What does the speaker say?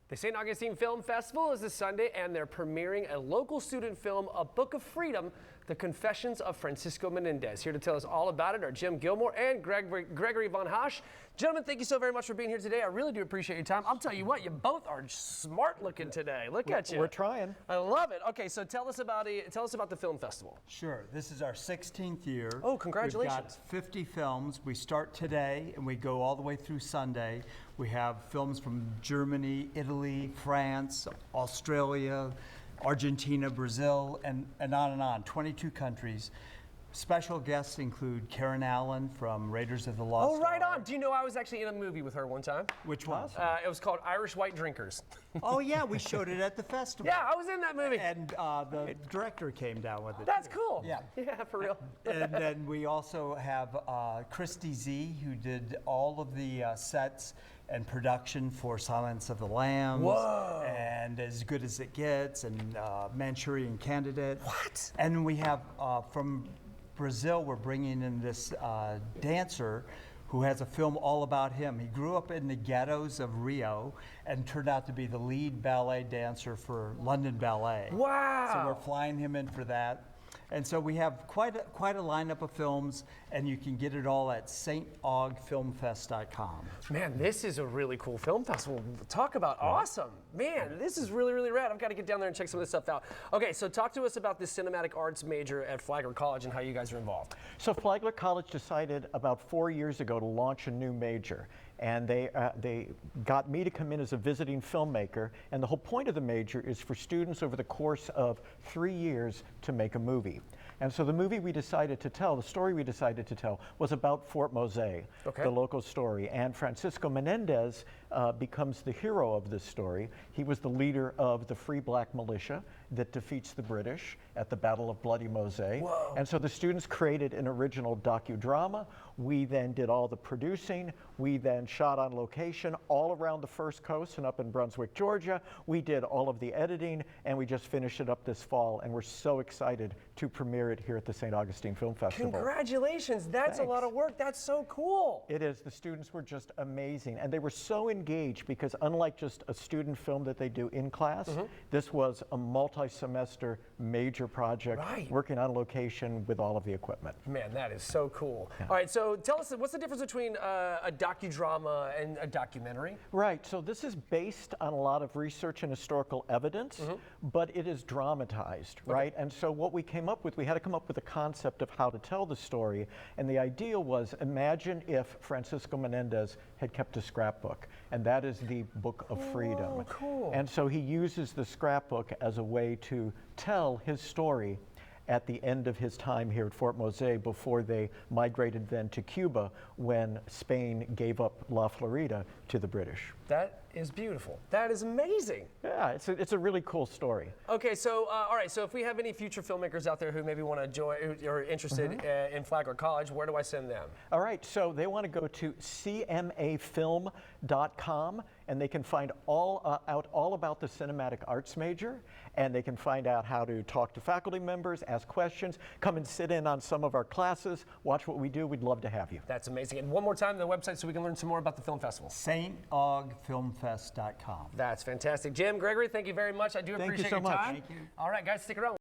The St. Augustine Film Festival is this Sunday, and they're premiering a local student film, A Book of Freedom, The Confessions of Fransico Menéndez. Here to tell us all about it are Jim Gilmore and Gregory Von Hasch. Gentlemen, thank you so very much for being here today. I really do appreciate your time. I'll tell you what, you both are smart looking today. Look at you. We're trying. I love it. Okay, so tell us about the film festival. Sure. This is our 16th year. Oh, congratulations. We've got 50 films. We start today and we go all the way through Sunday. We have films from Germany, Italy, France, Australia, Argentina, Brazil, and on, 22 countries. Special guests include Karen Allen from Raiders of the Lost Ark. Oh, right on. Do you know I was actually in a movie with her one time? Which one? It was called Irish White Drinkers. Oh, yeah, we showed it at the festival. Yeah, I was in that movie. And the director came down with it. That's too. cool. Yeah. Yeah, for real. And then we also have Christy Z, who did all of the sets and production for Silence of the Lambs. Whoa. And As Good as It Gets, and Manchurian Candidate. What? And we have from Brazil, we're bringing in this dancer who has a film all about him. He grew up in the ghettos of Rio and turned out to be the lead ballet dancer for London Ballet. Wow. So we're flying him in for that. And so we have quite a lineup of films, and you can get it all at staugfilmfest.com. Man, this is a really cool film festival. Talk about awesome. Man, this is really, really rad. I've got to get down there and check some of this stuff out. Okay, so talk to us about the cinematic arts major at Flagler College and how you guys are involved. So Flagler College decided about 4 years ago to launch a new major. And they got me to come in as a visiting filmmaker, and the whole point of the major is for students over the course of 3 years to make a movie. And so the movie we decided to tell, the story we decided to tell, was about Fort Mose, the local story. And Fransico Menéndez becomes the hero of this story. He was the leader of the Free Black Militia that defeats the British at the Battle of Bloody Mose. Whoa. And so the students created an original docudrama. We then did all the producing. We then shot on location all around the First Coast and up in Brunswick, Georgia. We did all of the editing, and we just finished it up this fall, and we're so excited to premiere it here at the St. Augustine Film Festival. Congratulations. That's a lot of work. That's so cool. It is. The students were just amazing, and they were so engaged because unlike just a student film that they do in class, this was a multi-semester major project working on location with all of the equipment. Man, that is so cool. Yeah. All right, so tell us, what's the difference between a docudrama and a documentary? Right, so this is based on a lot of research and historical evidence, but it is dramatized, right? And so what we came up with, we had to come up with a concept of how to tell the story, and the idea was, imagine if Fransico Menéndez had kept a scrapbook, and that is the Book of Freedom. Oh, cool. And so he uses the scrapbook as a way to tell his story at the end of his time here at Fort Mose before they migrated then to Cuba when Spain gave up La Florida to the British. That is beautiful. That is amazing. Yeah, it's a really cool story. Okay, so all right, so if we have any future filmmakers out there who maybe want to join or are interested in Flagler College, where do I send them? All right, so they want to go to cmafilm.com, and they can find out all about the cinematic arts major, and they can find out how to talk to faculty members, ask questions, come and sit in on some of our classes, watch what we do. We'd love to have you. That's amazing. And one more time, the website so we can learn some more about the film festival. staugfilmfest.com. That's fantastic. Jim, Gregory, thank you very much. I do appreciate your time. Thank you. All right, guys, stick around.